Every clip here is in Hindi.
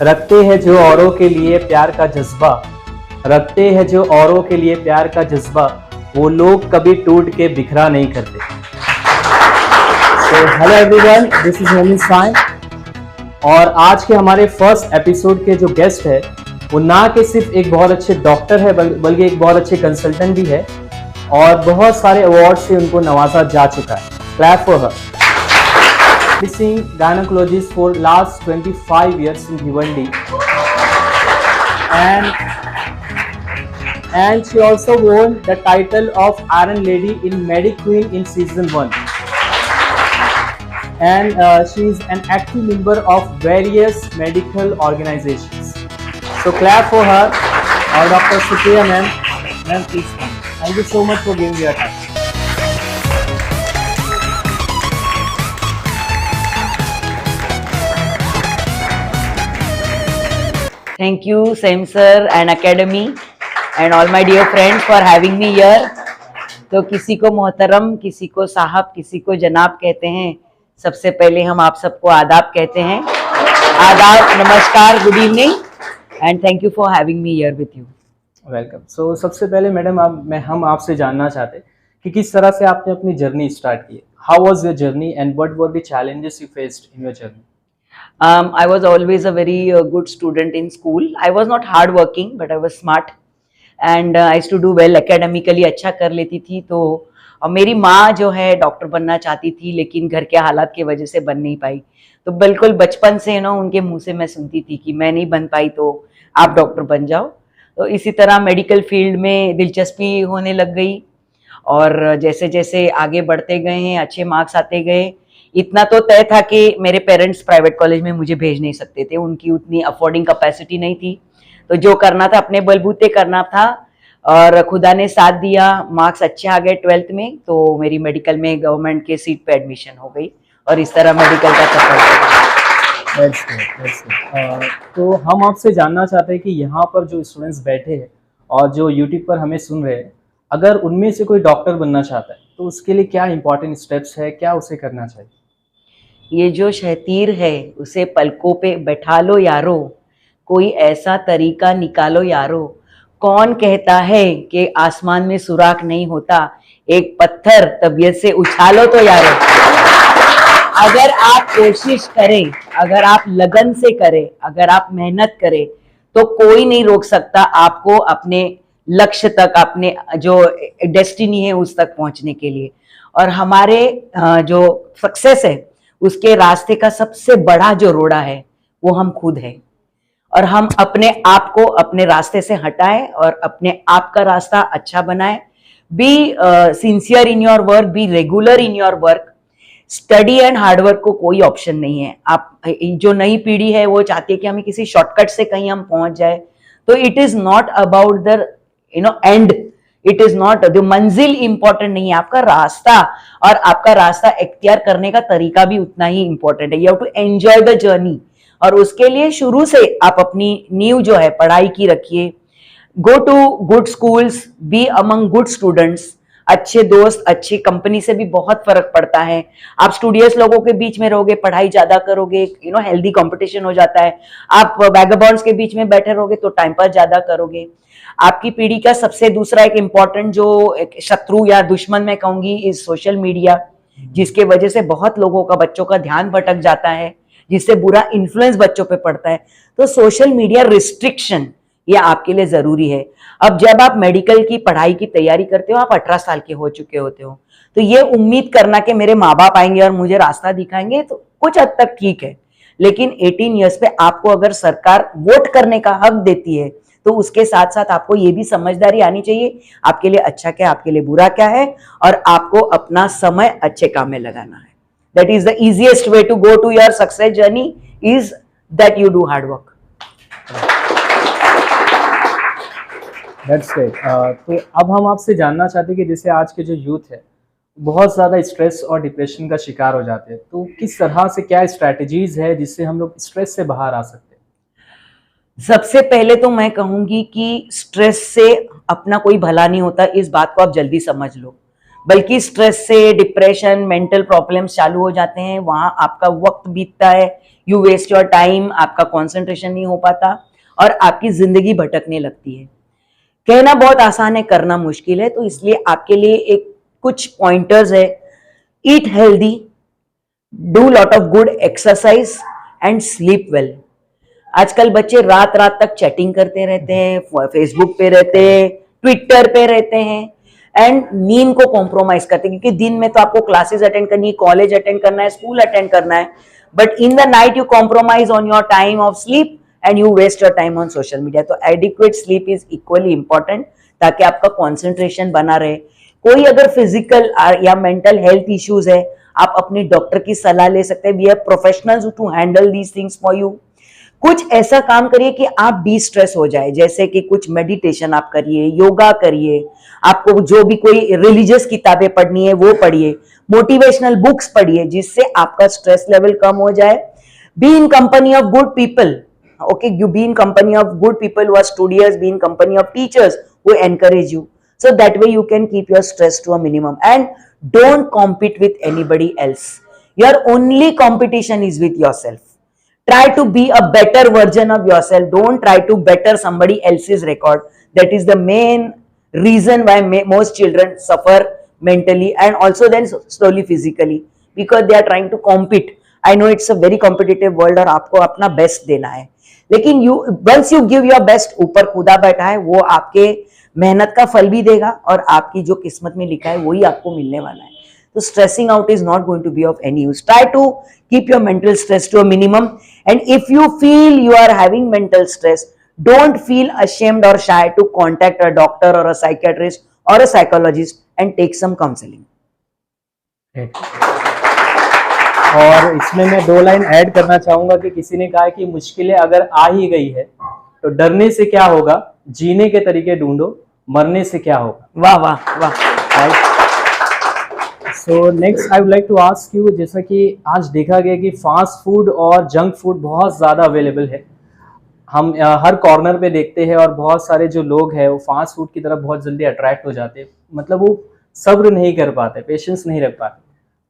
रखते हैं जो औरों के लिए प्यार का जज्बा, रखते हैं जो औरों के लिए प्यार का जज्बा, वो लोग कभी टूट के बिखरा नहीं करते। So hello everyone, this is मोमिन साइन। और आज के हमारे फर्स्ट एपिसोड के जो गेस्ट है वो ना कि सिर्फ एक बहुत अच्छे डॉक्टर है बल्कि एक बहुत अच्छे कंसल्टेंट भी है और बहुत सारे अवार्ड से उनको नवाजा जा चुका है। Clap for her. Practicing gynecologist for last 25 years in Bhiwandi, and she also won the title of Iron Lady in Mediqueen in season 1, and she is an active member of various medical organizations. So clap for her. Or Dr. Supriya ma'am, please come. Thank you so much for giving your time. Thank you, Sam sir and Academy and all my dear friends for having me here. तो किसी को मोहतरम, किसी को साहब, किसी को जनाब कहते हैं। सबसे पहले हम आप सबको आदाब कहते हैं। आदाब, नमस्कार, good evening and thank you for having me here with you. Welcome. So सबसे पहले मैडम हम आपसे जानना चाहते कि किस तरह से आपने अपनी जर्नी स्टार्ट की। How was your journey and what were the challenges you faced in your journey? I was always a very good student in school. I was not hard working, but I was smart and I used to do well academically. अच्छा कर लेती थी। तो मेरी माँ जो है डॉक्टर बनना चाहती थी, लेकिन घर के हालात की वजह से बन नहीं पाई। तो बिल्कुल बचपन से उनके मुंह से मैं सुनती थी कि मैं नहीं बन पाई तो आप डॉक्टर बन जाओ। तो इसी तरह मेडिकल फील्ड में दिलचस्पी होने लग गई और जैसे जैसे आगे बढ़ते गए हैं, अच्छे मार्क्स आते गए। इतना तो तय था कि मेरे पेरेंट्स प्राइवेट कॉलेज में मुझे भेज नहीं सकते थे, उनकी उतनी अफोर्डिंग कैपेसिटी नहीं थी। तो जो करना था अपने बलबूते करना था और खुदा ने साथ दिया। मार्क्स अच्छे आ गए 12th में, तो मेरी मेडिकल में गवर्नमेंट के सीट पे एडमिशन हो गई और इस तरह मेडिकल का सफर। तो हम आपसे जानना चाहते हैं कि यहाँ पर जो स्टूडेंट्स बैठे हैं और जो यूट्यूब पर हमें सुन रहे हैं, अगर उनमें से कोई डॉक्टर बनना चाहता है तो उसके लिए क्या इंपॉर्टेंट स्टेप्स है, क्या उसे करना चाहिए? ये जो शहतीर है उसे पलकों पे बैठा लो यारो, कोई ऐसा तरीका निकालो यारो। कौन कहता है कि आसमान में सुराख नहीं होता, एक पत्थर तबीयत से उछालो तो यारो। अगर आप कोशिश करें, अगर आप लगन से करें, अगर आप मेहनत करें तो कोई नहीं रोक सकता आपको अपने लक्ष्य तक, अपने जो डेस्टिनी है उस तक पहुंचने के लिए। और हमारे जो सक्सेस है उसके रास्ते का सबसे बड़ा जो रोड़ा है वो हम खुद हैं। और हम अपने आप को अपने रास्ते से हटाएं और अपने आप का रास्ता अच्छा बनाएं। Be sincere in your work, be regular in your work. Study and hard work को कोई ऑप्शन नहीं है। आप जो नई पीढ़ी है वो चाहती है कि हमें किसी शॉर्टकट से कहीं हम पहुंच जाए। तो it is not about the end, it is not the मंजिल इंपॉर्टेंट नहीं है, आपका रास्ता। और आपका रास्ता इख्तियार करने का तरीका भी उतना ही इंपॉर्टेंट है। You have to enjoy the journey. और उसके लिए शुरू से आप अपनी नींव जो है पढ़ाई की रखिए। Go to good schools, be among good students. अच्छे दोस्त, अच्छी कंपनी से भी बहुत फर्क पड़ता है। आप स्टूडियस लोगों के बीच में रहोगे, पढ़ाई ज्यादा करोगे, हेल्दी कंपटीशन हो जाता है। आप वैगाबॉन्ड्स के बीच में बैठे रहोगे तो टाइम पास ज्यादा करोगे। आपकी पीढ़ी का सबसे दूसरा एक इम्पॉर्टेंट जो एक शत्रु या दुश्मन मैं कहूंगी इज सोशल मीडिया, जिसके वजह से बहुत लोगों का, बच्चों का ध्यान भटक जाता है, जिससे बुरा इन्फ्लुएंस बच्चों पे पड़ता है। तो सोशल मीडिया रिस्ट्रिक्शन ये आपके लिए जरूरी है। अब जब आप मेडिकल की पढ़ाई की तैयारी करते हो, आप 18 साल के हो चुके होते हो, तो ये उम्मीद करना कि मेरे माँ बाप आएंगे और मुझे रास्ता दिखाएंगे तो कुछ हद तक ठीक है। लेकिन 18 ईयर्स पे आपको अगर सरकार वोट करने का हक देती है तो उसके साथ साथ आपको ये भी समझदारी आनी चाहिए आपके लिए अच्छा क्या, आपके लिए बुरा क्या है, और आपको अपना समय अच्छे काम में लगाना है। That is the easiest way to go to your success journey is that you do hard work. That's great. तो अब हम आपसे जानना चाहते हैं कि जैसे आज के जो यूथ है बहुत ज़्यादा स्ट्रेस और डिप्रेशन का शिकार हो जाते हैं, तो किस तरह से, क्या स्ट्रैटेजीज है जिससे हम लोग स्ट्रेस से बाहर आ सकते हैं? सबसे पहले तो मैं कहूंगी कि स्ट्रेस से अपना कोई भला नहीं होता, इस बात को आप जल्दी समझ लो। बल्कि स्ट्रेस से डिप्रेशन, मेंटल प्रॉब्लम्स चालू हो जाते हैं। वहां आपका वक्त बीतता है, यू वेस्ट योर टाइम, आपका कॉन्सेंट्रेशन नहीं हो पाता और आपकी जिंदगी भटकने लगती है। कहना बहुत आसान है, करना मुश्किल है। तो इसलिए आपके लिए एक कुछ पॉइंटर्स है। Eat healthy, do lot of good exercise and sleep well. आजकल बच्चे रात रात तक चैटिंग करते रहते हैं, फेसबुक पे रहते हैं, ट्विटर पे रहते हैं एंड नींद को कॉम्प्रोमाइज करते हैं, क्योंकि दिन में तो आपको क्लासेस अटेंड करनी है, कॉलेज अटेंड करना है, स्कूल अटेंड करना है, but in the night you compromise on your time of sleep and you waste your time on social media. तो adequate sleep is equally important, ताकि आपका कॉन्सेंट्रेशन बना रहे। कोई अगर फिजिकल या मेंटल हेल्थ इश्यूज है, आप अपने डॉक्टर की सलाह ले सकते हैं। We are professionals to handle these things for you. कुछ ऐसा काम करिए कि आप डी स्ट्रेस हो जाए, जैसे कि कुछ मेडिटेशन आप करिए, योगा करिए, आपको जो भी कोई रिलीजियस किताबें पढ़नी है वो पढ़िए, मोटिवेशनल बुक्स पढ़िए, जिससे आपका स्ट्रेस लेवल कम हो जाए। Be in company of good people, okay, you be in company of good people who are studious, be in company of teachers who encourage you, so that way you can keep your stress to a minimum and don't compete with anybody else. Your only competition is with yourself. Try to be a better version of yourself. Don't try to better somebody else's record. That is the main reason why most children suffer mentally and also then slowly physically, because they are trying to compete. I know it's a very competitive world और आपको अपना बेस्ट देना है, लेकिन once you give your best, ऊपर खुदा बैठा है, वो आपके मेहनत का फल भी देगा और आपकी जो किस्मत में लिखा है वही आपको मिलने वाला है। तो stressing out is not going to be of any use. Try to keep your mental stress to a minimum and if you feel you are having mental stress, don't feel ashamed or shy to contact a doctor or a psychiatrist or a psychologist and take some counseling. और इसमें मैं 2 लाइन ऐड करना चाहूंगा कि किसी ने कहा कि मुश्किलें अगर आ ही गई है तो डरने से क्या होगा, जीने के तरीके ढूंढो, मरने से क्या होगा। वाह वाह वाह। So next I would like to ask you, जैसा कि आज देखा गया कि फास्ट फूड और जंक फूड बहुत ज़्यादा अवेलेबल है, हम हर कॉर्नर पे देखते हैं और बहुत सारे जो लोग हैं वो फास्ट फूड की तरफ बहुत जल्दी अट्रैक्ट हो जाते हैं, मतलब वो सब्र नहीं कर पाते, पेशेंस नहीं रख पाते।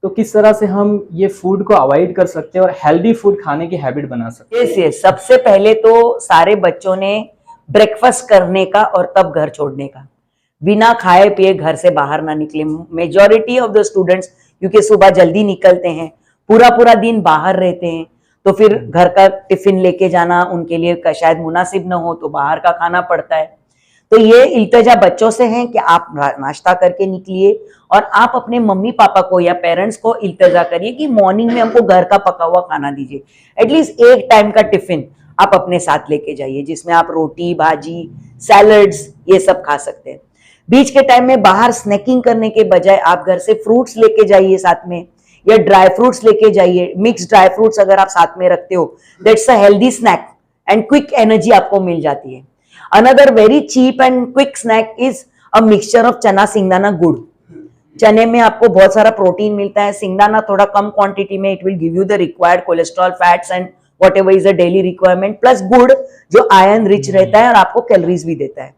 तो किस तरह से हम ये फूड को अवॉइड कर सकते हैं और हेल्दी फूड खाने की हैबिट बना सकते हैं? यस, सबसे पहले तो सारे बच्चों ने ब्रेकफास्ट करने का और तब घर छोड़ने का, बिना खाए पिए घर से बाहर ना निकले। मेजॉरिटी ऑफ द स्टूडेंट्स क्योंकि सुबह जल्दी निकलते हैं, पूरा पूरा दिन बाहर रहते हैं, तो फिर घर का टिफिन लेके जाना उनके लिए शायद मुनासिब न हो, तो बाहर का खाना पड़ता है। तो ये इल्तजा बच्चों से है कि आप नाश्ता करके निकलिए और आप अपने मम्मी पापा को या पेरेंट्स को इल्तजा करिए कि मॉर्निंग में हमको घर का पका हुआ खाना दीजिए। एटलीस्ट एक टाइम का टिफिन आप अपने साथ लेके जाइए, जिसमें आप रोटी, भाजी, सैलड्स ये सब खा सकते हैं। बीच के टाइम में बाहर स्नैकिंग करने के बजाय आप घर से फ्रूट्स लेके जाइए साथ में, या ड्राई फ्रूट्स लेके जाइए। मिक्स ड्राई फ्रूट्स अगर आप साथ में रखते हो, that's a healthy snack and quick energy आपको मिल जाती है। Another very cheap and quick snack is a mixture of chana, singdana, गुड़। चने में आपको बहुत सारा प्रोटीन मिलता है, सिंगदाना थोड़ा कम क्वांटिटी में, it will give you the required cholesterol, fats and whatever is a daily requirement, plus गुड़ जो आयरन रिच रहता है और आपको कैलोरीज भी देता है।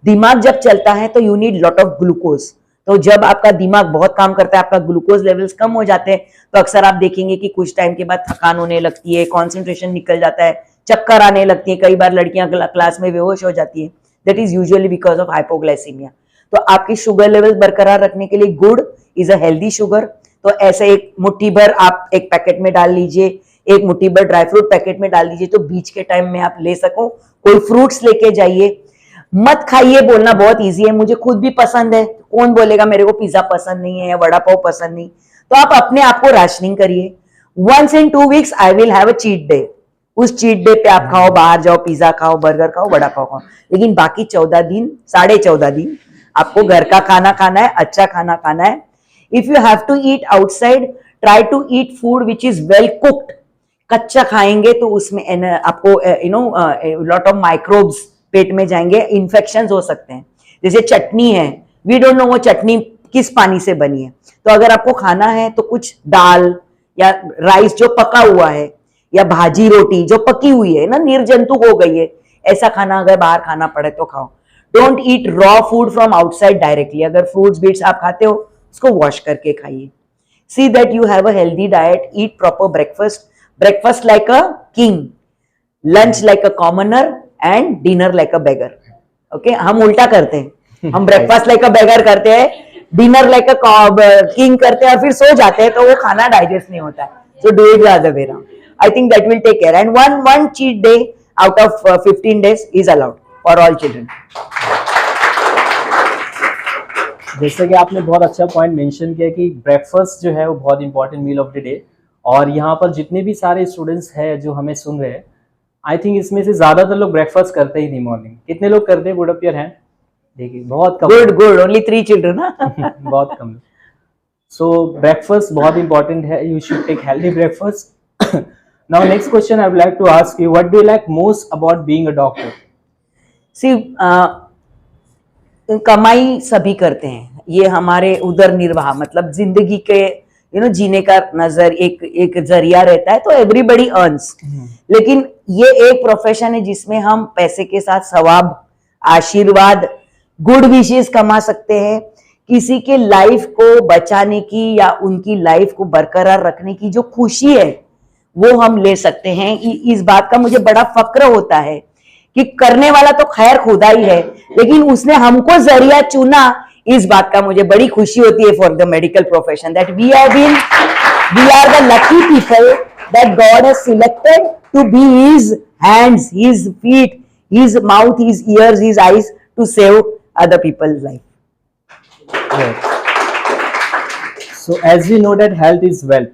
दिमाग जब चलता है तो you need lot of glucose, तो जब आपका दिमाग बहुत काम करता है, आपका ग्लूकोज लेवल्स कम हो जाते हैं, तो अक्सर आप देखेंगे कि कुछ टाइम के बाद थकान होने लगती है, कॉन्सेंट्रेशन निकल जाता है, चक्कर आने लगती है, कई बार लड़कियां क्लास में बेहोश हो जाती है। That is usually because of hypoglycaemia. तो आपकी शुगर लेवल्स बरकरार रखने के लिए गुड़ इज अ हेल्दी शुगर। तो ऐसे एक मुट्ठी भर आप एक पैकेट में डाल लीजिए, एक मुट्ठी भर ड्राई फ्रूट पैकेट में डाल दीजिए, तो बीच के टाइम में आप ले सको। कोई फ्रूट्स लेके जाइए। मत खाइए बोलना बहुत ईजी है, मुझे खुद भी पसंद है, कौन बोलेगा मेरे को पिज्जा पसंद नहीं है या वड़ा पाव पसंद नहीं। तो आप अपने आप को राशनिंग करिए। Once in 2 weeks I will have a cheat day. उस चीट डे पे आप खाओ, बाहर जाओ, पिज्जा खाओ, बर्गर खाओ, वड़ा पाव खाओ, लेकिन बाकी 14 दिन, 14.5 दिन आपको घर का खाना खाना है, अच्छा खाना खाना है। If you have to eat outside, try to eat food which is well cooked. कच्चा खाएंगे तो उसमें आपको लॉट ऑफ माइक्रोब्स पेट में जाएंगे, इन्फेक्शंस हो सकते हैं। जैसे चटनी है, वी डोंट नो वो चटनी किस पानी से बनी है, तो अगर आपको खाना है तो कुछ दाल या राइस जो पका हुआ है, या भाजी रोटी जो पकी हुई है ना, निर्जंतुक हो गई है, ऐसा खाना अगर बाहर खाना पड़े तो खाओ। Don't eat raw food from outside directly. अगर फ्रूट्स बीट्स आप खाते हो उसको वॉश करके खाइए। See that you have a healthy diet, eat proper breakfast. Breakfast like a king, lunch like a commoner and dinner like a beggar. Okay, हम उल्टा करते हैं, हम ब्रेकफास्ट लाइक अ बेगर करते हैं, डिनर लाइक अ किंग करते हैं और फिर सो जाते हैं, तो वो खाना डाइजेस्ट नहीं होता है। So do it the other way round. I think that will take care, and one cheat day out of 15 days is allowed for all children. जैसे कि आपने बहुत अच्छा पॉइंट मेंशन किया कि ब्रेकफास्ट जो है वो बहुत important meal of the day, और यहाँ पर जितने भी सारे स्टूडेंट्स हैं जो हमें सुन रहे हैं, आई थिंक इसमें से ज़्यादातर लोग ब्रेकफास्ट करते ही नहीं मॉर्निंग। कितने लोग करते हैं? Good up your hand. देखिए बहुत कम। Good, only 3 children, huh? बहुत कम। सो ब्रेकफास्ट बहुत इंपॉर्टेंट है, you should take healthy breakfast. Now next question I would like to ask you, what do you like most about being a doctor? See, कमाई सभी करते हैं, ये हमारे उदर निर्वाह मतलब जिंदगी के जीने का नजर एक जरिया रहता है, तो एवरीबडी अर्न्स। लेकिन ये एक प्रोफेशन है जिसमें हम पैसे के साथ सवाब, आशीर्वाद, गुड विशेस कमा सकते हैं। किसी के लाइफ को बचाने की या उनकी लाइफ को बरकरार रखने की जो खुशी है वो हम ले सकते हैं। इस बात का मुझे बड़ा फक्र होता है कि करने वाला तो खैर खुदा ही है, लेकिन उसने हमको जरिया चुना, इस बात का मुझे बड़ी खुशी होती है for the medical profession, that we are the lucky people that God has selected to be his hands, his feet, his mouth, his ears, his eyes to save other people's life. So as we know that health is wealth,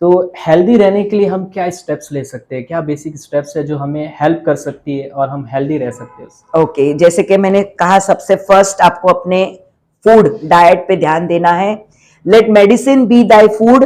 तो हेल्दी रहने के लिए हम क्या स्टेप्स ले सकते हैं? क्या बेसिक स्टेप्स है जो हमें हेल्प कर सकती है और हम हेल्दी रह सकते हैं? ओके, जैसे कि मैंने कहा, सबसे फर्स्ट आपको अपने फूड डाइट पे ध्यान देना है। Let medicine be thy food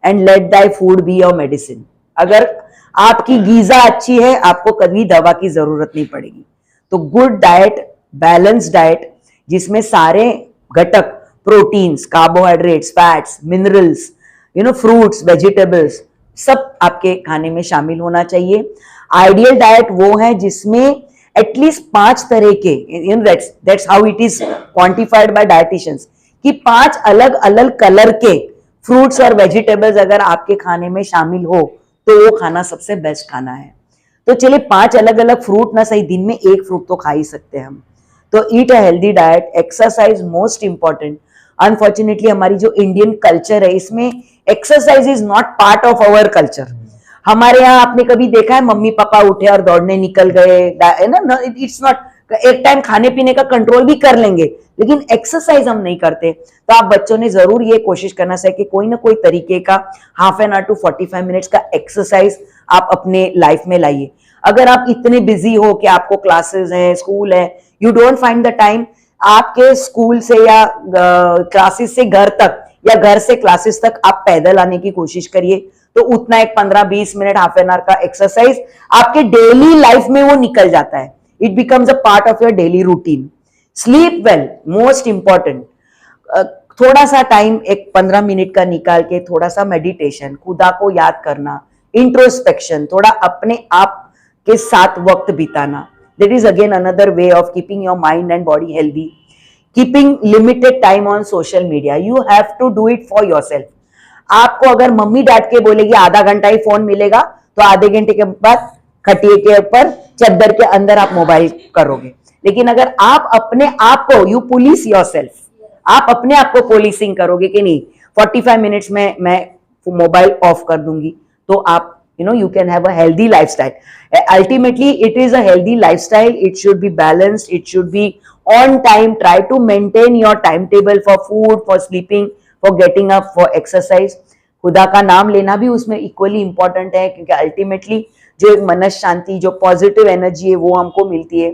and let thy food be your medicine. अगर आपकी गीजा अच्छी है, आपको कभी दवा की जरूरत नहीं पड़ेगी। तो गुड डाइट, बैलेंस डाइट, जिसमें सारे घटक, proteins, carbohydrates, fats, minerals, fruits, vegetables, सब आपके खाने में शामिल होना चाहिए। आइडियल डाइट वो है जिसमें एटलीस्ट 5 तरह के, that's how it is quantified by dieticians, कि 5 अलग अलग कलर के फ्रूट्स और वेजिटेबल्स अगर आपके खाने में शामिल हो तो वो खाना सबसे बेस्ट खाना है। तो चलिए 5 अलग अलग फ्रूट ना सही, दिन में 1 फ्रूट तो खा ही सकते हैं हम। तो eat a healthy diet, exercise most important. Unfortunately हमारी जो इंडियन कल्चर है, इसमें exercise is not part of our culture. हमारे यहाँ आपने कभी देखा है मम्मी पापा उठे और दौड़ने निकल गए, है ना? इट्स नॉट, एक टाइम खाने पीने का कंट्रोल भी कर लेंगे, लेकिन एक्सरसाइज हम नहीं करते। तो आप बच्चों ने जरूर ये कोशिश करना चाहिए कि कोई ना कोई तरीके का half an hour to 45 minutes का एक्सरसाइज आप अपने लाइफ में लाइए। अगर आप इतने बिजी हो कि आपको क्लासेस हैं, स्कूल है, you don't find the time, आपके स्कूल से या क्लासेस से घर तक या घर से क्लासेस तक आप पैदल आने की कोशिश करिए। तो उतना एक 15-20 मिनट, हाफ एन आवर का एक्सरसाइज आपके डेली लाइफ में वो निकल जाता है। It becomes a part of your daily routine. Sleep well, most important. थोड़ा सा टाइम, एक 15 मिनट का निकाल के थोड़ा सा मेडिटेशन, खुदा को याद करना, इंट्रोस्पेक्शन, थोड़ा अपने आप के साथ वक्त बिताना, that is again another way of keeping your mind and body healthy. Keeping limited time on social media, you have to do it for yourself. आपको अगर मम्मी डांट के बोलेगी आधा घंटा ही फोन मिलेगा, तो आधे घंटे के बाद खटिए के ऊपर चद्दर के अंदर आप मोबाइल करोगे। लेकिन अगर आप अपने आप को, यू पुलिस योरसेल्फ, आप अपने आप को पुलिसिंग करोगे कि नहीं 45 मिनट्स में मैं मोबाइल ऑफ कर दूंगी, तो आप you can have a healthy lifestyle. Ultimately it is a healthy lifestyle. It should be balanced, it should be on time. Try to maintain your timetable for food, for sleeping, for getting up, for exercise. खुदा का नाम लेना भी उसमें इक्वली इंपॉर्टेंट है, क्योंकि अल्टीमेटली जो एक मनस शांति, जो पॉजिटिव एनर्जी है वो हमको मिलती है।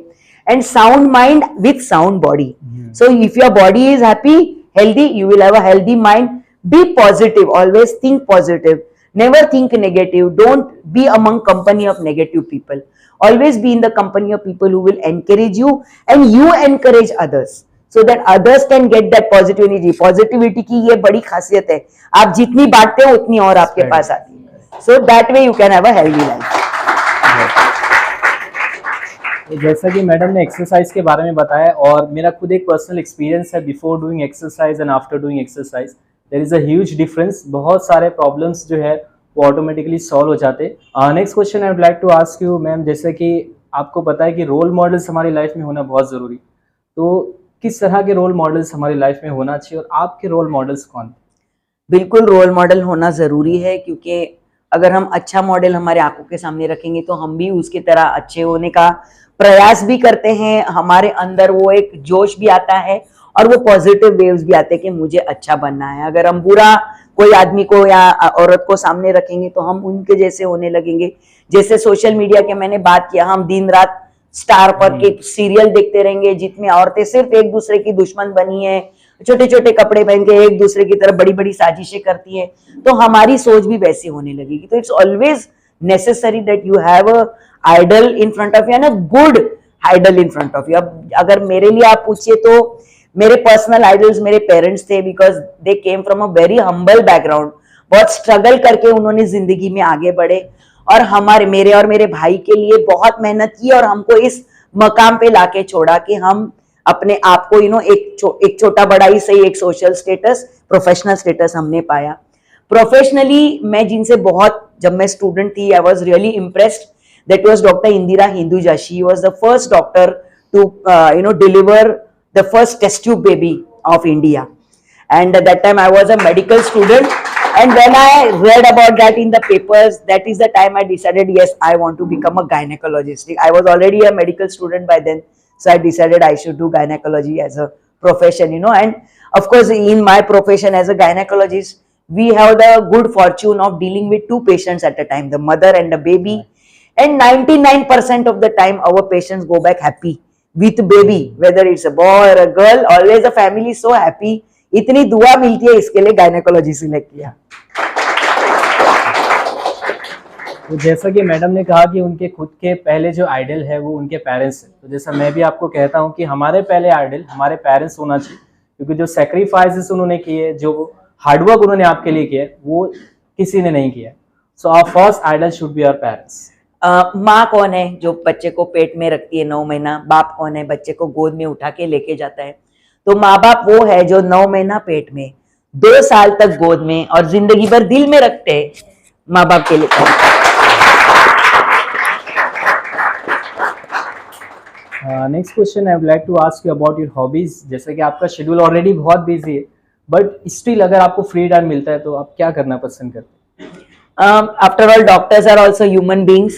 And sound mind with sound body. So if your body is happy, healthy, you will have a healthy mind. Be positive, always think positive, never think negative, don't be among company of negative people, always be in the company of people who will encourage you and you encourage others, so that others can get that positive energy. Positivity की ये बड़ी खासियत है, आप जितनी बांटते हो उतनी और आपके पास आती है। So that way you can have a healthy life. जैसा कि मैडम ने एक्सरसाइज के बारे में बताया, और मेरा खुद एक पर्सनल एक्सपीरियंस है before doing exercise and after doing exercise, there is a huge difference. बहुत सारे प्रॉब्लम्स जो है वो ऑटोमेटिकली सॉल्व हो जाते। Next question I would like to ask you ma'am, जैसे कि आपको पता है कि रोल मॉडल्स हमारी लाइफ में होना बहुत ज़रूरी, तो किस तरह के रोल मॉडल्स हमारी लाइफ में होना चाहिए और आपके रोल मॉडल्स कौन? बिल्कुल रोल मॉडल होना ज़रूरी है, क्योंकि अगर हम अच्छा मॉडल हमारे आंखों के सामने रखेंगे तो हम भी उसकी तरह अच्छे होने का प्रयास भी करते हैं, हमारे अंदर वो एक जोश भी आता है और वो पॉजिटिव वेव्स भी आते हैं कि मुझे अच्छा बनना है। अगर हम बुरा कोई आदमी को या औरत को सामने रखेंगे तो हम उनके जैसे होने लगेंगे। जैसे सोशल मीडिया के मैंने बात किया, हम दिन रात स्टार पर के सीरियल देखते रहेंगे जितमें औरतें सिर्फ एक दूसरे की दुश्मन बनी है, छोटे छोटे कपड़े पहन के एक दूसरे की तरफ बड़ी बड़ी साजिशें करती है, तो हमारी सोच भी वैसी होने लगेगी। तो it's always necessary that you have a idol in front of you and a good idol in front of you. अब अगर मेरे लिए आप पूछिए तो मेरे पर्सनल आइडल्स मेरे पेरेंट्स थे, because they came from a very humble background. बहुत स्ट्रगल करके उन्होंने जिंदगी में आगे बढ़े और मेरे और मेरे भाई के लिए बहुत मेहनत की और हमको इस मकाम पे लाके छोड़ा कि हम अपने आप को एक छोटा बड़ा ही सही, एक सोशल स्टेटस, प्रोफेशनल स्टेटस हमने पाया। प्रोफेशनली मैं जिनसे बहुत, जब मैं स्टूडेंट थी, I was really impressed, that was doctor Indira Hinduja. She was the first doctor to deliver the first test tube baby of India, and at that time I was a medical student, and when I read about that in the papers, that is the time I decided, yes, I want to become a gynecologist. I was already a medical student by then, so I decided I should do gynecology as a profession, and of course in my profession as a gynecologist, we have the good fortune of dealing with two patients at a time, the mother and the baby, and 99% of the time our patients go back happy with baby, whether it's a boy or a girl, always the family is so happy. इतनी दुआ मिलती है, इसके लिए गायनेकोलॉजी सिलेक्ट किया। तो जैसा कि मैडम ने कहा कि उनके खुद के पहले जो आइडल है वो उनके पेरेंट्स हैं, तो जैसा मैं भी आपको कहता हूँ कि हमारे पहले आइडल हमारे पेरेंट्स होना चाहिए, क्योंकि जो सेक्रीफाइसेस उन्होंने किए, जो हार्डवर्क उन्होंने आपके लिए किया, वो किसी ने नहीं किया। So our first idol should be our parents. माँ कौन है जो बच्चे को पेट में रखती है 9 महीना? बाप कौन है बच्चे को गोद में उठा के लेके जाता है? तो माँ बाप वो है जो 9 महीना पेट में, 2 साल तक गोद में और जिंदगी भर दिल में रखते हैं। माँ बाप के लिए next question I would like to ask you about your hobbies. जैसे कि आपका शेड्यूल ऑलरेडी बहुत बिजी है, बट स्टिल अगर आपको फ्री टाइम मिलता है तो आप क्या करना पसंद करते हैं? After all doctors are also human beings,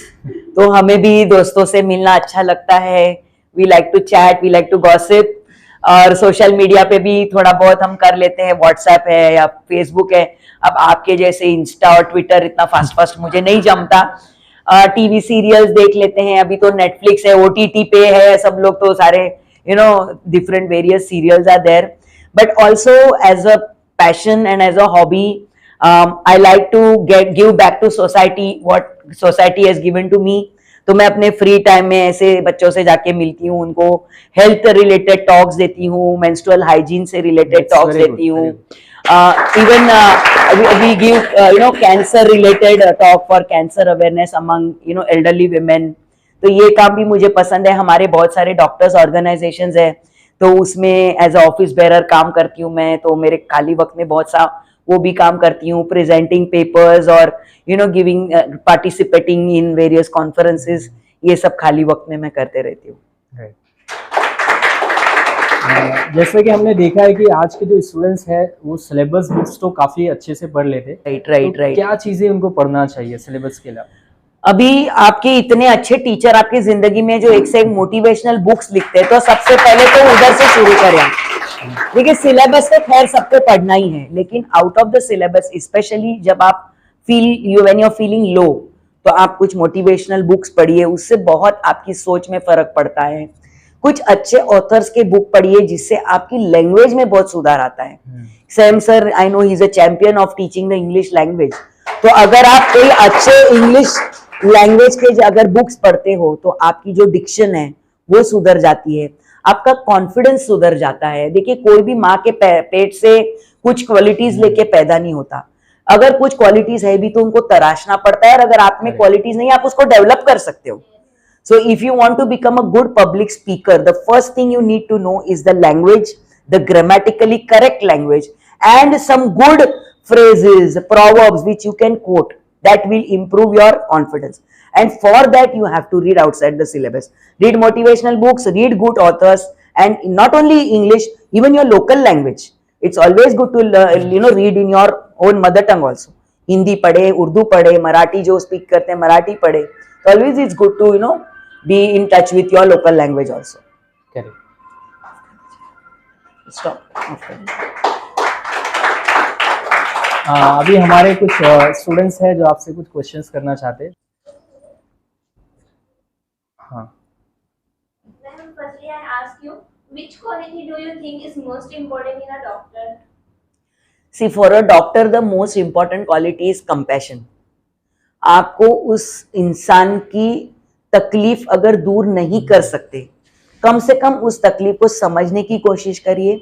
तो हमें भी दोस्तों से मिलना अच्छा लगता है। We like to chat, we like to gossip, और सोशल मीडिया पे भी थोड़ा बहुत हम कर लेते हैं, व्हाट्सएप है या फेसबुक है। अब आपके जैसे इंस्टा और ट्विटर इतना फास्ट मुझे नहीं जमता। टीवी सीरियल्स देख लेते हैं, अभी तो नेटफ्लिक्स है, ओटीटी पे है, सब लोग तो सारे different various serials are there. But also as a passion and as a hobby, I like to give back to society what society has given to me. तो मैं अपने फ्री टाइम में ऐसे बच्चों से जाके मिलती हूँ, उनको हेल्थ रिलेटेड टॉक्स देती हूँ, मेंस्ट्रुअल हाइजीन से रिलेटेड टॉक्स देती हूँ। Even we give cancer related talk for cancer awareness among elderly women. तो ये काम भी मुझे पसंद है। हमारे बहुत सारे डॉक्टर्स ऑर्गेनाइजेशंस है, तो उसमें एज अ ऑफिस बेरर काम करती हूँ मैं। तो मेरे खाली वक्त में बहुत सा वो भी काम करती हूँ, प्रेजेंटिंग पेपर्स और giving participating in various conferences, ये सब खाली वक्त में मैं करते रहती हूँ। जैसे कि हमने देखा है कि आज के जो स्टूडेंट्स हैं वो सिलेबस बुक्स तो काफी अच्छे से पढ़ लेते हैं। राइट। क्या चीजें उनको पढ़ना चाहिए सिलेबस के अलावा? अभी आपके इतने अच्छे टीचर आपकी जिंदगी में जो एक से एक मोटिवेशनल बुक्स लिखते हैं, तो सबसे पहले तो उधर से शुरू करें। देखिए, सिलेबस तो खैर सबको पढ़ना ही है, लेकिन out of the syllabus, specially जब आप when you are feeling low, तो आप कुछ मोटिवेशनल बुक्स पढ़िए, उससे बहुत आपकी सोच में फर्क पड़ता है। कुछ अच्छे ऑथर्स के बुक पढ़िए जिससे आपकी लैंग्वेज में बहुत सुधार आता है। Sam sir, I know he is a champion of teaching the English language. तो अगर आप कोई अच्छे इंग्लिश लैंग्वेज के अगर बुक्स पढ़ते हो तो आपकी जो डिक्शन है वो सुधर जाती है, आपका कॉन्फिडेंस सुधर जाता है। देखिए, कोई भी माँ के पेट से कुछ क्वालिटीज लेके पैदा नहीं होता। अगर कुछ क्वालिटीज है भी तो उनको तराशना पड़ता है, और अगर आप में क्वालिटीज नहीं, आप उसको डेवलप कर सकते हो। So if you want to become a good public speaker, the first thing you need to know is the language, the grammatically correct language, and some good phrases, proverbs which you can quote. that will improve your confidence. And for that you have to read outside the syllabus, read motivational books, read good authors, and not only English, even your local language. It's always good to read in your own mother tongue also. Hindi पढ़े, उर्दू पढ़े, मराठी जो speak करते हैं मराठी पढ़े. So always it's good to be in touch with your local language also. Correct. Stop. Okay. अभी हमारे कुछ स्टूडेंट्स हैं जो आपसे कुछ क्वेश्चंस करना चाहते हैं. हाँ. Ma'am, firstly I ask you, which quality do you think is most important in a doctor? See, for a doctor, the most important quality is compassion. आपको उस इंसान की तकलीफ अगर दूर नहीं कर सकते, कम से कम उस तकलीफ को समझने की कोशिश करिए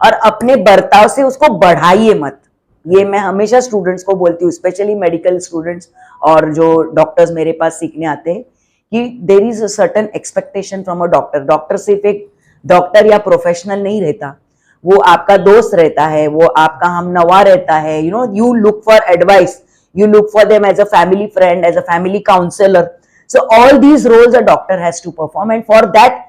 और अपने बर्ताव से उसको बढ़ाइए मत. ये मैं हमेशा स्टूडेंट्स को बोलती हूँ, स्पेशली मेडिकल स्टूडेंट्स और जो डॉक्टर्स मेरे पास सीखने आते हैं, कि there is a certain expectation from a doctor. Doctor सिर्फ एक डॉक्टर या प्रोफेशनल नहीं रहता, वो आपका दोस्त रहता है, वो आपका हमनवा रहता है. You look for advice, you look for them as a family friend, as a family counselor. So all these roles a doctor has to perform, and for that,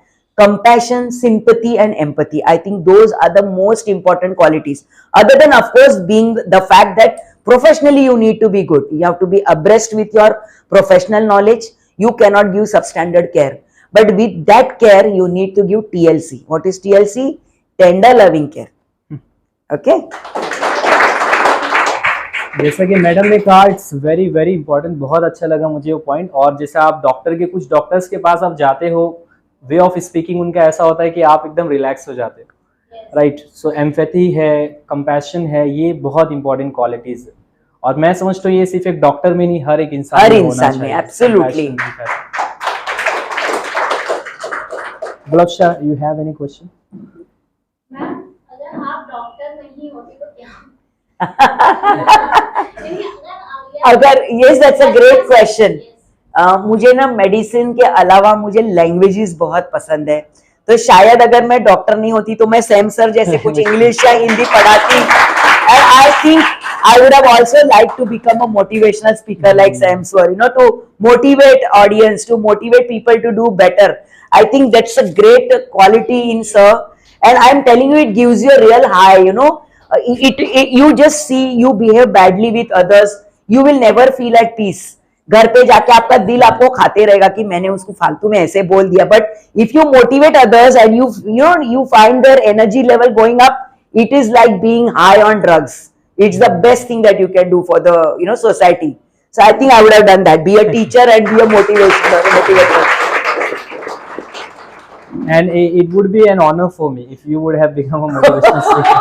compassion, sympathy and empathy, I think those are the most important qualities, other than of course being the fact that professionally you need to be good. You have to be abreast with your professional knowledge. You cannot give substandard care, but with that care you need to give TLC. What is TLC? Tender loving care. Okay. जैसा कि मैडम ने कहा, इट्स वेरी वेरी इंपॉर्टेंट. बहुत अच्छा लगा मुझे वो पॉइंट. और जैसे आप डॉक्टर के कुछ डॉक्टर्स के पास आप जाते हो, वे ऑफ स्पीकिंग उनका ऐसा होता है कि आप एकदम रिलैक्स हो जाते हो, राइट. सो एम्पैथी है, कंपैशन है, ये बहुत इंपॉर्टेंट क्वालिटीज है. और मैं समझता हूँ ये सिर्फ एक डॉक्टर में नहीं, हर एक इंसान में absolutely. Gulabshah, you have any question? Ma'am, अगर आप डॉक्टर नहीं होते तो क्या? अगर yes, that's a great question. मुझे ना मेडिसिन के अलावा मुझे लैंग्वेजेस बहुत पसंद है, तो शायद अगर मैं डॉक्टर नहीं होती तो मैं सैम सर जैसे कुछ इंग्लिश या हिंदी पढ़ाती. And I think I would have also liked to become a motivational speaker like Sam Sir, to motivate audience, to motivate people to do better. I think that's a great quality in Sir, and I'm telling you, it gives you a real high. You just see, you behave badly with others, you will never feel at peace. घर पे जाके आपका दिल आपको खाते रहेगा कि मैंने उसको फालतू में ऐसे बोल दिया. But if you motivate others and you find their energy level going up, it is like being high on drugs. It's the best thing that you can do for the society. So I think I would have done that. Be a teacher and be a motivator. And it would be an honor for me if you would have become a motivational speaker.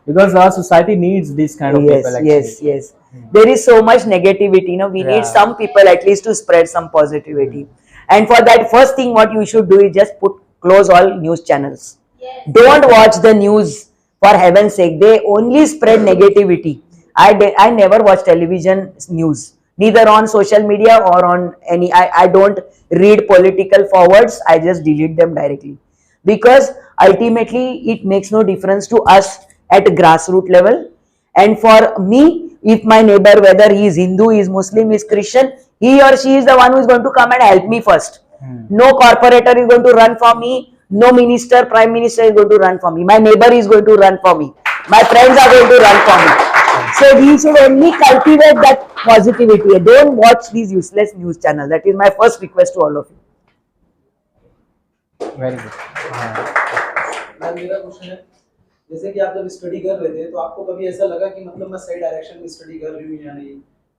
Because our society needs this kind of people actually. Yes. There is so much negativity. We need some people at least to spread some positivity. And for that, first thing what you should do is just close all news channels. Yes. Don't watch the news. For heaven's sake, they only spread negativity. I never watch television news, neither on social media or on any. I don't read political forwards. I just delete them directly, because ultimately it makes no difference to us at grassroots level. And for me, if my neighbor, whether he is Hindu, is Muslim, is Christian, he or she is the one who is going to come and help me first. No corporator is going to run for me. No minister, prime minister is going to run for me. My neighbor is going to run for me. My friends are going to run for me. So we should only cultivate that positivity. Don't watch these useless news channels. That is my first request to all of you. Very good. Ma'am, मेरा क्वेश्चन है, जैसे कि आप जब स्टडी कर रहे थे तो आपको कभी ऐसा लगा कि मतलब मैं सही डायरेक्शन में स्टडी कर रही हूँ या नहीं,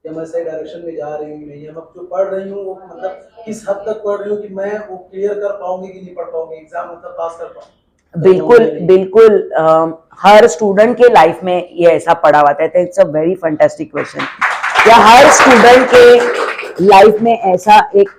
या मैं सही डायरेक्शन में जा रही हूँ नहीं, या मैं जो पढ़ रही हूँ वो मतलब किस हद तक पढ़ रही हूँ कि मैं वो क्लियर कर पाऊंगी कि नहीं पढ़ पाऊंगी, एग्जाम मतलब पास कर पाऊंगी? बिल्कुल. हर स्टूडेंट के लाइफ में ये ऐसा पड़ा हुआ था. It's a very fantastic question. क्या हर स्टूडेंट के लाइफ में ऐसा एक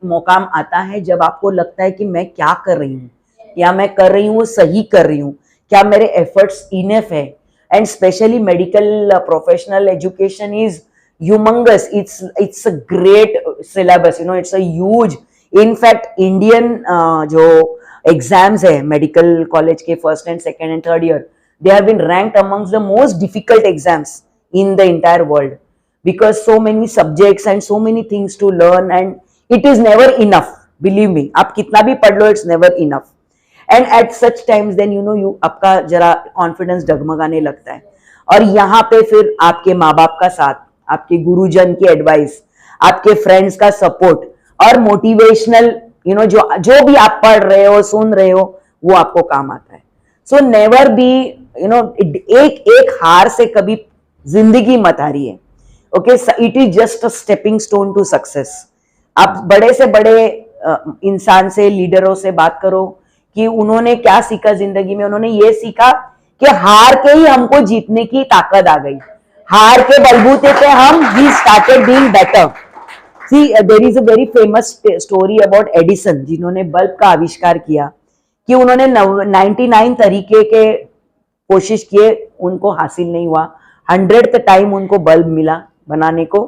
मौका आता है जब आपको लगता है कि मैं क्या कर रही हूँ, या मैं कर रही हूँ वो सही कर रही हूँ, क्या मेरे एफर्ट्स इनफ है? And especially medical professional education is humongous. It's a great syllabus. It's a huge. In fact, Indian जो exams है medical college के first and second and third year, they have been ranked amongst the most difficult exams in the entire world, because so many subjects and so many things to learn, and it is never enough. Believe me, आप कितना भी पढ़ लो, it's never enough. And at such times then you आपका जरा कॉन्फिडेंस डगमगाने लगता है, और यहाँ पे फिर आपके माँ बाप का साथ, आपके गुरुजन की एडवाइस, आपके फ्रेंड्स का सपोर्ट और मोटिवेशनल जो भी आप पढ़ रहे हो, सुन रहे हो, वो आपको काम आता है. सो नेवर बी एक हार से कभी जिंदगी मत हारिए. Okay, it is just a stepping stone to success. आप बड़े से बड़े इंसान से, लीडरों से बात करो कि उन्होंने क्या सीखा जिंदगी में. उन्होंने ये सीखा कि हार के ही हमको जीतने की ताकत आ गई. हार के बलबूते पे हम we started being better. See, there is a very famous story about Edison, जिन्होंने बल्ब का आविष्कार किया, कि उन्होंने 99 तरीके के कोशिश किए, उनको हासिल नहीं हुआ. 100th टाइम उनको बल्ब मिला बनाने को.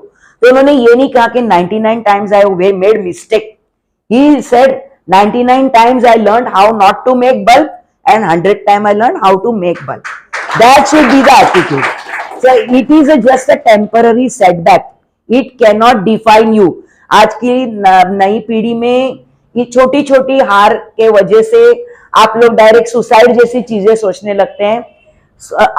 तो उन्होंने ये नहीं कहा कि 99 times I made mistake. He said 99 times I learned how not to make bulb, and 100th time I learned how to make bulb. That should be the attitude. So it is just a temporary setback. It cannot define you. आज की नई पीढ़ी में ये छोटी छोटी हार के वजह से आप लोग डायरेक्ट सुसाइड जैसी चीजें सोचने लगते हैं.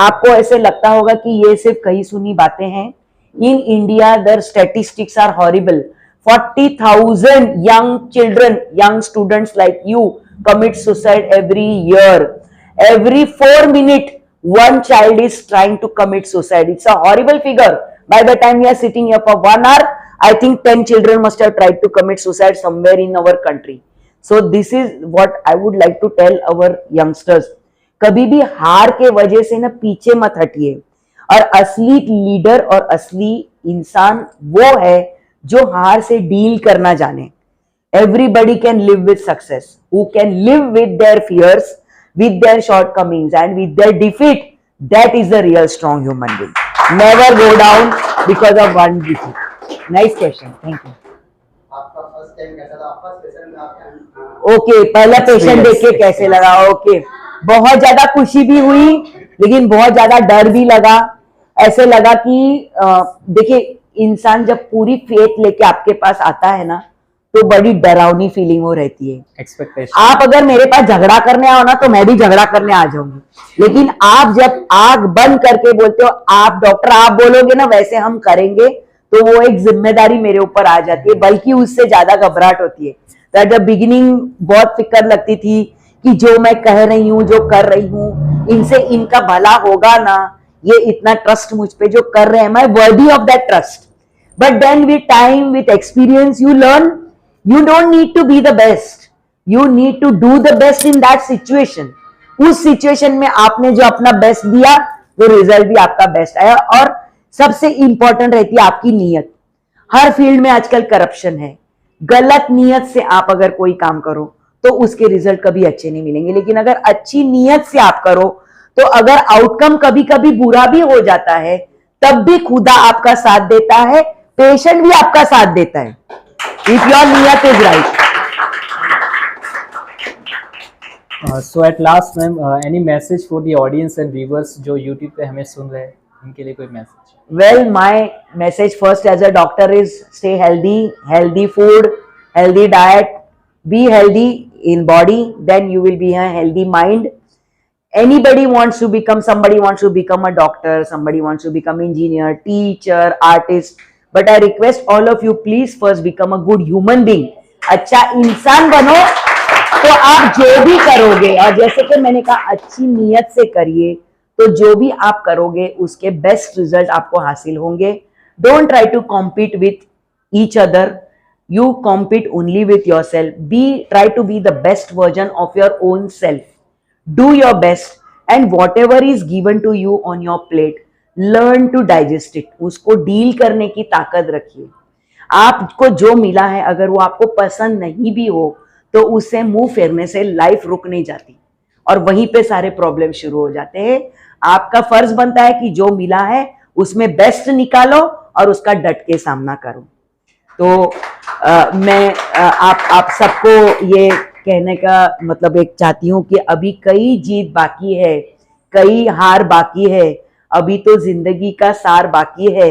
आपको ऐसे लगता होगा कि ये सिर्फ कही सुनी बातें हैं. In India, the statistics are horrible. 40,000 young children, young students like you commit suicide every year. Every 4 minutes, one child is trying to commit suicide. It's a horrible figure. By the time we are sitting here for 1 hour, I think 10 children must have tried to commit suicide somewhere in our country. So this is what I would like to tell our youngsters. कभी भी हार के वजह से ना पीछे मत हटिए. और असली लीडर और असली इंसान वो है जो हार से डील करना जाने. Everybody can live with success, who can live with their fears, with their shortcomings and with their defeat. That is the real strong human being. Never go down because of one defeat. Nice question. Thank you. आपका फर्स्ट टाइम कैसा था? फर्स्ट पेशेंट में आपका ओके, पहला पेशेंट देख के कैसे लगा? ओके, बहुत ज्यादा खुशी भी हुई, लेकिन बहुत ज्यादा डर भी लगा. ऐसे लगा कि देखिए, इंसान जब पूरी फेथ लेके आपके पास आता है ना, तो बड़ी डरावनी फीलिंग हो रहती है. एक्सपेक्टेशन. आप अगर मेरे पास झगड़ा करने आओ ना, तो मैं भी झगड़ा करने आ जाऊंगी. लेकिन आप जब आग बंद करके बोलते हो, आप डॉक्टर आप बोलोगे ना वैसे हम करेंगे, तो वो एक जिम्मेदारी मेरे ऊपर आ जाती है, बल्कि उससे ज्यादा घबराहट होती है. तो जब बिगिनिंग बहुत फिक्र लगती थी कि जो मैं कह रही हूँ, जो कर रही हूँ, इनसे इनका भला होगा ना, ये इतना ट्रस्ट मुझ पे जो कर रहे हैं, मैं worthy of that trust. But then with time, with experience, you learn you don't need to be the best, you need to do the best in that situation. उस सिचुएशन में आपने जो अपना बेस्ट दिया, वो रिजल्ट भी आपका बेस्ट आया. और सबसे इंपॉर्टेंट रहती है आपकी नीयत. हर फील्ड में आजकल करप्शन है. गलत नीयत से आप अगर कोई काम करो तो उसके रिजल्ट कभी अच्छे नहीं मिलेंगे. लेकिन अगर अच्छी नीयत से आप करो, तो अगर आउटकम कभी कभी बुरा भी हो जाता है, तब भी खुदा आपका साथ देता है, पेशेंट भी आपका साथ देता है. If your niyat is right. So at last, ma'am, any message for the audience and viewers जो YouTube पे हमें सुन रहे हैं, उनके लिए कोई message? Well, my message first as a doctor is stay healthy, healthy food, healthy diet, be healthy in body, then you will be a healthy mind. Anybody wants to become, somebody wants to become a doctor, somebody wants to become engineer, teacher, artist. But I request all of you, please first become a good human being. अच्छा इंसान बनो, तो आप जो भी करोगे, और जैसे कि मैंने कहा, अच्छी नीयत से करिए, तो जो भी आप करोगे उसके बेस्ट रिजल्ट आपको हासिल होंगे. Don't try to compete with each other, you compete only with yourself. Try to be the best version of your own self. Do your best, and whatever is given to you on your plate, learn to digest it. उसको डील करने की ताकत रखिए. आपको जो मिला है, अगर वो आपको पसंद नहीं भी हो, तो उससे मुंह फेरने से लाइफ रुक नहीं जाती, और वहीं पे सारे प्रॉब्लम शुरू हो जाते हैं. आपका फर्ज बनता है कि जो मिला है उसमें बेस्ट निकालो और उसका डट के सामना करो. तो मैं आप सबको ये कहने का मतलब एक चाहती हूँ कि अभी कई जीत बाकी है, कई हार बाकी है. अभी तो जिंदगी का सार बाकी है,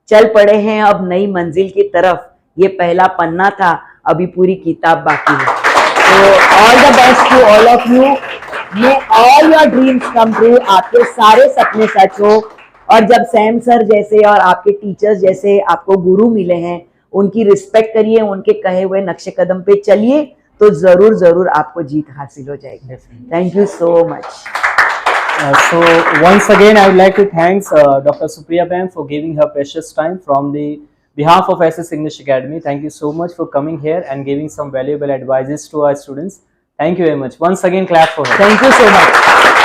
चल पड़े हैं अब नई मंजिल की तरफ, ये पहला पन्ना था अभी पूरी किताब बाकी है। तो all the best to all of you, may all your dreams come true, आपके सारे सपने सच हो। और जब सैम सर जैसे और आपके टीचर्स जैसे आपको गुरु मिले हैं, उनकी रिस्पेक्ट करिए, उनके कहे हुए नक्शे कदम पे चलिए, तो जरूर जरूर आपको जीत हासिल हो जाएगी। Thank you so much. So once again, I would like to thank Dr. Supriya Ma'am for giving her precious time from the behalf of SS English Academy. Thank you so much for coming here and giving some valuable advices to our students. Thank you very much. Once again, clap for her. Thank you so much.